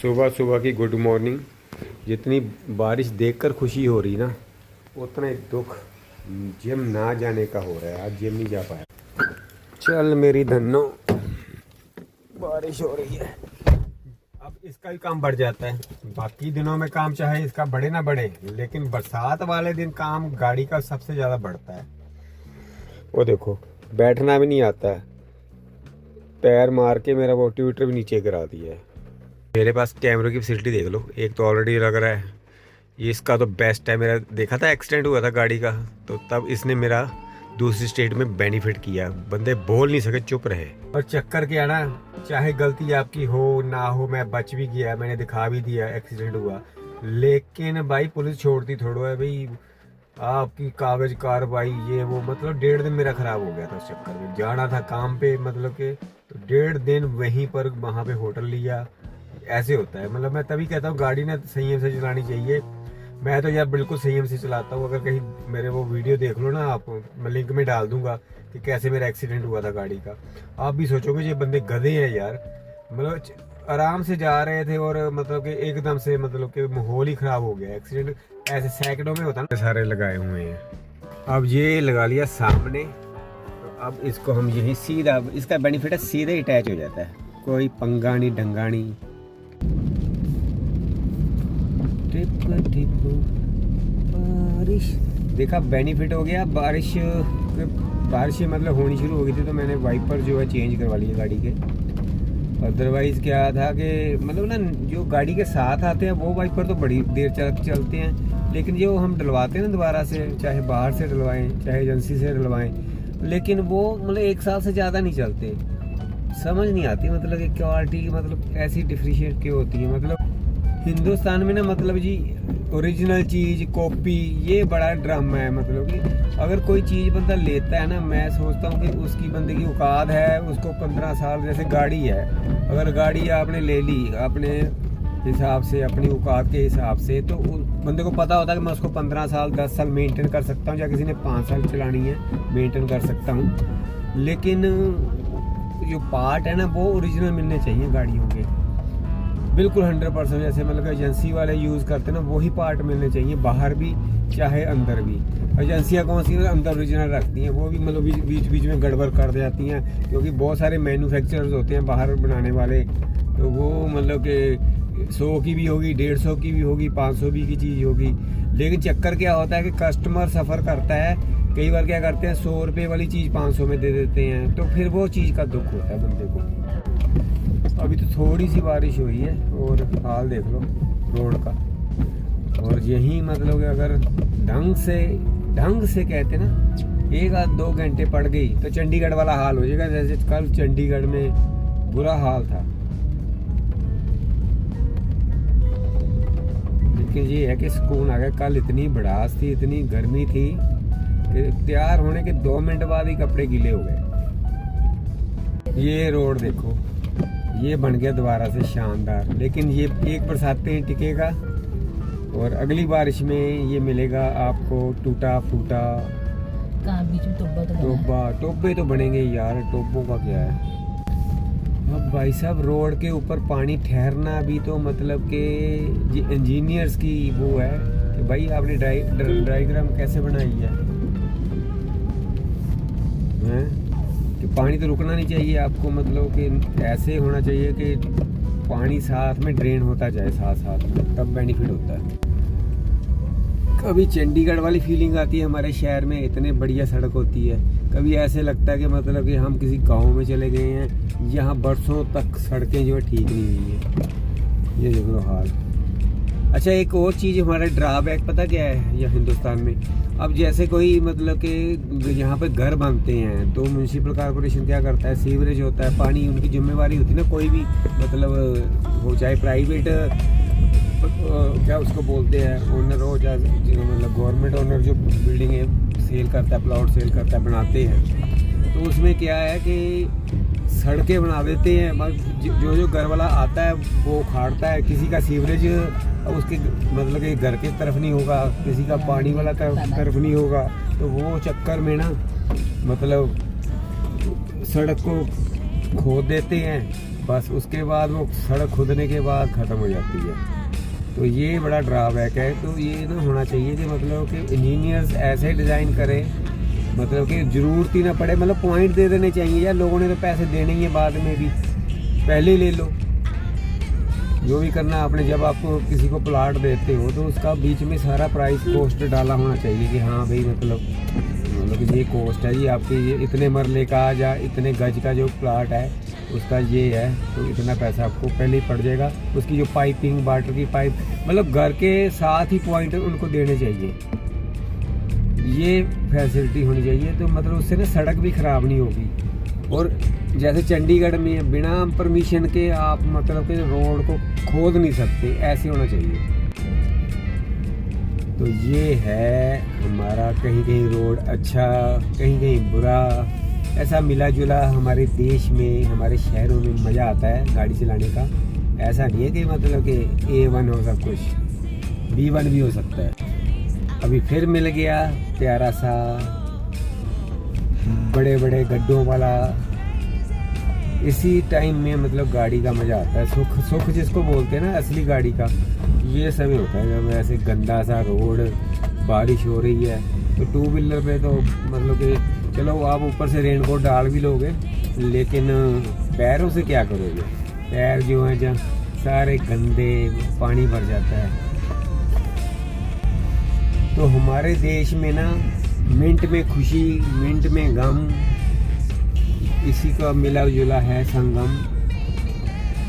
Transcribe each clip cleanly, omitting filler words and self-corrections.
सुबह सुबह की गुड मॉर्निंग। जितनी बारिश देखकर खुशी हो रही ना, उतना ही दुख जिम ना जाने का हो रहा है। आज जिम नहीं जा पाया। चल मेरी धन्नो, बारिश हो रही है, अब इसका भी काम बढ़ जाता है। बाकी दिनों में काम चाहे इसका बढ़े ना बढ़े, लेकिन बरसात वाले दिन काम गाड़ी का सबसे ज़्यादा बढ़ता है। वो देखो, बैठना भी नहीं आता है, पैर मार के मेरा मोटिवेटर भी नीचे गिरा दिया है। मेरे पास कैमरे की फैसिलिटी देख लो, एक तो ऑलरेडी लग रहा है, ये इसका तो बेस्ट है। मेरा देखा था एक्सीडेंट हुआ था गाड़ी का, तो तब इसने मेरा दूसरी स्टेट में बेनिफिट किया। बंदे बोल नहीं सके, चुप रहे। और चक्कर क्या ना, चाहे गलती आपकी हो ना हो, मैं बच भी गया, मैंने दिखा भी दिया एक्सीडेंट हुआ, लेकिन भाई पुलिस छोड़ती थोड़ा है भाई। आपकी कागज कार्रवाई ये वो, मतलब 1.5 दिन मेरा खराब हो गया था उस चक्कर में। जाना था काम पे, मतलब के तो 1.5 दिन वहीं पर वहाँ पे होटल लिया। ऐसे होता है, मतलब मैं तभी कहता हूँ गाड़ी ना संयम से चलानी चाहिए। मैं तो यार बिल्कुल संयम से चलाता हूँ। अगर कहीं मेरे वो वीडियो देख लो ना आप, मैं लिंक में डाल दूंगा कि कैसे मेरा एक्सीडेंट हुआ था गाड़ी का। आप भी सोचोगे ये बंदे गधे हैं यार, मतलब आराम से जा रहे थे और मतलब कि एकदम से मतलब कि माहौल ही खराब हो गया। एक्सीडेंट ऐसे सैकड़ों में होता ना, सारे लगाए हुए हैं। अब ये लगा लिया सामने, तो अब इसको हम यही सीधा, इसका बेनिफिट है सीधे अटैच हो जाता है, कोई पंगा नहीं डंगा नहीं। बारिश देखा, बेनिफिट हो गया। बारिश मतलब होनी शुरू हो गई थी, तो मैंने वाइपर जो है चेंज करवा लिए गाड़ी के। अदरवाइज क्या था कि मतलब ना, जो गाड़ी के साथ आते हैं वो वाइपर तो बड़ी देर चलते हैं, लेकिन जो हम डलवाते हैं ना दोबारा से, चाहे बाहर से डलवाएं चाहे एजेंसी से डलवाएं, लेकिन वो मतलब 1 साल से ज़्यादा नहीं चलते। समझ नहीं आती मतलब कि क्वालिटी मतलब ऐसी डिफरेंशिएट क्यों होती है। मतलब हिंदुस्तान में ना, मतलब जी ओरिजिनल चीज़ कॉपी ये बड़ा ड्रामा है। मतलब कि अगर कोई चीज़ बंदा लेता है ना, मैं सोचता हूँ कि उसकी बंदे की औकात है, उसको 15 साल, जैसे गाड़ी है, अगर गाड़ी आपने ले ली अपने हिसाब से, अपनी औकात के हिसाब से, तो बंदे को पता होता है कि मैं उसको 15 साल 10 साल मेंटेन कर सकता हूँ, या किसी ने 5 साल चलानी है मेंटेन कर सकता हूँ। लेकिन जो पार्ट है ना, वो ओरिजिनल मिलने चाहिए गाड़ियों के, बिल्कुल 100%। जैसे मतलब एजेंसी वाले यूज़ करते हैं ना, वही पार्ट मिलने चाहिए, बाहर भी चाहे अंदर भी। एजेंसियाँ कौन सी अंदर ओरिजिनल रखती हैं, वो भी मतलब बीच में गड़बड़ कर जाती हैं, क्योंकि बहुत सारे मैन्युफैक्चरर्स होते हैं बाहर बनाने वाले, तो वो मतलब कि 100 की भी होगी, 150 की भी होगी, 500 भी की चीज़ होगी। लेकिन चक्कर क्या होता है कि कस्टमर सफ़र करता है, कई बार क्या करते हैं 100 रुपये वाली चीज़ 500 में दे देते हैं, तो फिर वो चीज़ का दुख होता है बंदे को। अभी तो थोड़ी सी बारिश हुई है और हाल देख लो रोड का। और यही मतलब कि अगर ढंग से कहते ना, 1 आध 2 घंटे पड़ गई तो चंडीगढ़ वाला हाल हो जाएगा, जैसे कल चंडीगढ़ में बुरा हाल था। लेकिन ये है कि सुकून आ गया। कल इतनी भड़ास थी, इतनी गर्मी थी कि तैयार होने के 2 मिनट बाद ही कपड़े गीले हो गए। ये रोड देखो, ये बन गया दोबारा से शानदार, लेकिन ये एक बरसातें ही टिकेगा और अगली बारिश में ये मिलेगा आपको टूटा फूटा। टोबे तो बनेंगे यार, टोबों का क्या है। अब भाई साहब रोड के ऊपर पानी ठहरना भी तो मतलब कि इंजीनियर्स की वो है कि भाई आपने डायग्राम कैसे बनाई है कि पानी तो रुकना नहीं चाहिए आपको, मतलब कि ऐसे होना चाहिए कि पानी साथ में ड्रेन होता जाए साथ में, तब बेनिफिट होता है। कभी चंडीगढ़ वाली फीलिंग आती है हमारे शहर में, इतने बढ़िया सड़क होती है। कभी ऐसे लगता है कि मतलब कि हम किसी गांव में चले गए हैं, यहाँ बरसों तक सड़कें जो है ठीक नहीं हुई है। ये देख लो हाल। अच्छा, एक और चीज़ हमारा ड्रॉबैक पता क्या है यहाँ हिंदुस्तान में। अब जैसे कोई मतलब कि यहाँ पे घर बनते हैं, तो म्यूनसिपल कॉर्पोरेशन क्या करता है, सीवरेज होता है, पानी उनकी जिम्मेवारी होती है ना। कोई भी मतलब हो, चाहे प्राइवेट क्या उसको बोलते हैं ओनर हो, चाहे मतलब गवर्नमेंट ओनर जो बिल्डिंग है सेल करता है, प्लॉट सेल करता है, बनाते हैं, तो उसमें क्या है कि सड़कें बना देते हैं। जो घर वाला आता है वो उखाड़ता है, किसी का सीवरेज उसके मतलब कि घर के तरफ नहीं होगा, किसी का पानी वाला तरफ नहीं होगा, तो वो चक्कर में ना मतलब सड़क को खोद देते हैं बस उसके बाद वो सड़क खुदने के बाद ख़त्म हो जाती है। तो ये बड़ा ड्रॉबैक है। तो ये ना होना चाहिए कि मतलब कि इंजीनियर्स ऐसे डिज़ाइन करें मतलब कि ज़रूरत ही ना पड़े, मतलब पॉइंट दे देने चाहिए यार, लोगों ने तो पैसे देने ही है, बाद में भी पहले ही ले लो। जो भी करना आपने, जब आप किसी को प्लाट देते हो तो उसका बीच में सारा प्राइस कॉस्ट डाला होना चाहिए कि हाँ भाई मतलब ये कॉस्ट है जी आपकी, ये इतने मरले का या इतने गज का जो प्लाट है उसका ये है, तो इतना पैसा आपको पहले ही पड़ जाएगा। उसकी जो पाइपिंग, वाटर की पाइप, मतलब घर के साथ ही पॉइंट उनको देने चाहिए, ये फैसिलिटी होनी चाहिए। तो मतलब उससे ना सड़क भी ख़राब नहीं होगी। और जैसे चंडीगढ़ में बिना परमिशन के आप मतलब कि रोड को खोद नहीं सकते, ऐसे होना चाहिए। तो ये है हमारा कहीं कहीं रोड अच्छा, कहीं कहीं बुरा, ऐसा मिला जुला हमारे देश में, हमारे शहरों में मज़ा आता है गाड़ी चलाने का। ऐसा नहीं है कि मतलब कि A1 हो सब कुछ, B1 भी हो सकता है। अभी फिर मिल गया प्यारा सा बड़े बड़े गड्ढों वाला। इसी टाइम में मतलब गाड़ी का मज़ा आता है, सुख जिसको बोलते हैं ना असली गाड़ी का, ये समय होता है जब ऐसे गंदा सा रोड, बारिश हो रही है। तो टू व्हीलर पे तो मतलब कि चलो आप ऊपर से रेनकोट डाल भी लोगे, लेकिन पैरों से क्या करोगे? पैर जो हैं जहाँ सारे गंदे, पानी भर जाता है। तो हमारे देश में ना मिनट में खुशी, मिनट में गम, इसी का मिला जुला है संगम।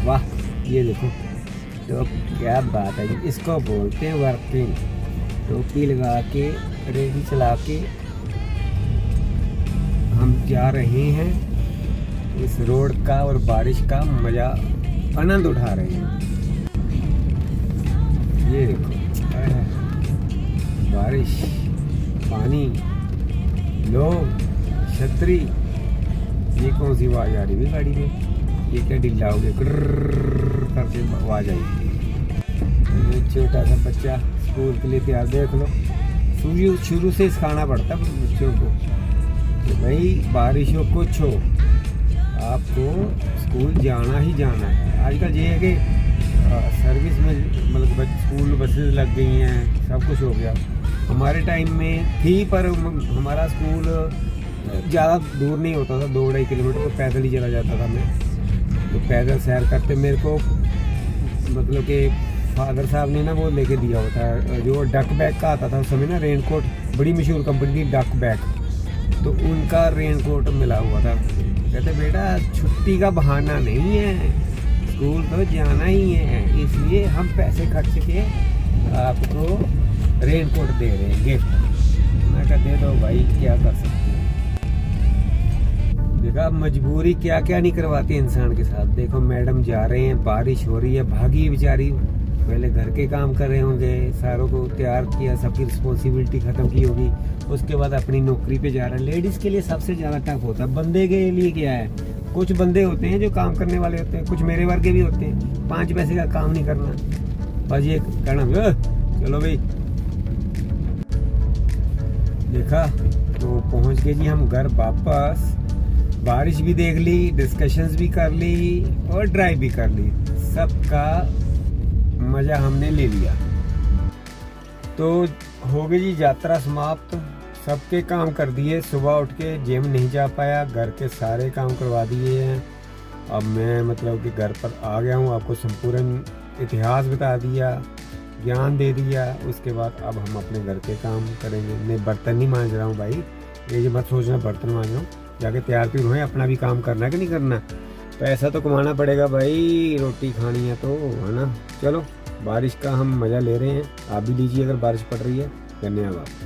वाह, ये देखो तो क्या बात है जी, इसको बोलते हैं वर्किंग। टोपी लगा के, रेडी चला के हम जा रहे हैं इस रोड का और बारिश का मज़ा आनंद उठा रहे हैं। ये देखो बारिश, पानी, लोग, छतरी। ये कौन सी आवाज़ आ रही है गाड़ी में? ये क्या ढीला हो गया करके आवाज़ आई। ये छोटा सा बच्चा स्कूल के लिए तैयार, देख लो शुरू से सिखाना पड़ता है बच्चों को कि भाई बारिश हो कुछ हो, आपको स्कूल जाना ही जाना है। आजकल ये है कि सर्विस में मतलब स्कूल बसेस लग गई हैं, सब कुछ हो गया। हमारे टाइम में थी, पर हमारा स्कूल ज़्यादा दूर नहीं होता था, 2-2.5 किलोमीटर, तो पैदल ही चला जाता था मैं। तो पैदल सैर करते मेरे को मतलब कि फादर साहब ने ना वो लेके दिया होता है, जो डक बैग का आता था उस समय ना, रेनकोट, बड़ी मशहूर कंपनी थी डक बैग, तो उनका रेनकोट मिला हुआ था। कहते बेटा छुट्टी का बहाना नहीं है, स्कूल तो जाना ही है, इसलिए हम पैसे खर्च के आपको रेनकोट दे रहे हैं गिफ्ट। मैं कहते दो भाई, क्या कर सकते हैं। देखा मजबूरी क्या क्या नहीं करवाती इंसान के साथ। देखो मैडम जा रहे हैं, बारिश हो रही है, भागी बेचारी, पहले घर के काम कर रहे होंगे, सारों को तैयार किया, सबकी रिस्पॉन्सिबिलिटी ख़त्म की होगी, उसके बाद अपनी नौकरी पे जा रहे हैं। लेडीज़ के लिए सबसे ज़्यादा टफ होता है। बंदे के लिए क्या है, कुछ बंदे होते हैं जो काम करने वाले होते हैं, कुछ मेरे वर्गे भी होते हैं, 5 पैसे का काम नहीं करना, बस ये कहना चलो भाई। देखा तो पहुँच गए जी हम घर वापस। बारिश भी देख ली, डिस्कशंस भी कर ली और ड्राइव भी कर ली, सबका मज़ा हमने ले लिया। तो हो गई जी यात्रा समाप्त, सबके काम कर दिए। सुबह उठ के जिम नहीं जा पाया, घर के सारे काम करवा दिए हैं। अब मैं मतलब कि घर पर आ गया हूँ, आपको संपूर्ण इतिहास बता दिया, ज्ञान दे दिया। उसके बाद अब हम अपने घर के काम करेंगे। मैं बर्तन नहीं मांज रहा हूँ भाई, ये मत सोचना बर्तन मांज रहा हूँ, जाके तैयार भी हुए, अपना भी काम करना है कि नहीं करना। पैसा तो कमाना पड़ेगा भाई, रोटी खानी है तो, है ना। चलो बारिश का हम मज़ा ले रहे हैं, आप भी लीजिए अगर बारिश पड़ रही है। धन्यवाद।